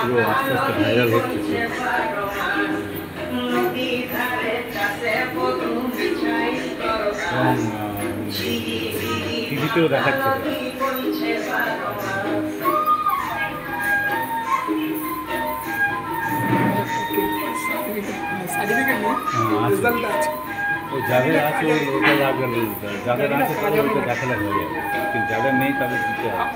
পুরো আস্তে আস্তে ভাইরাল হচ্ছে। এবং টিভিতেও দেখাচ্ছে। ওই যাদের আছে ওটা লাগবে, যাদের আছে তাদের ওইটা দেখালে হয়ে যাবে, কিন্তু যাদের নেই তাদের দিতে হবে।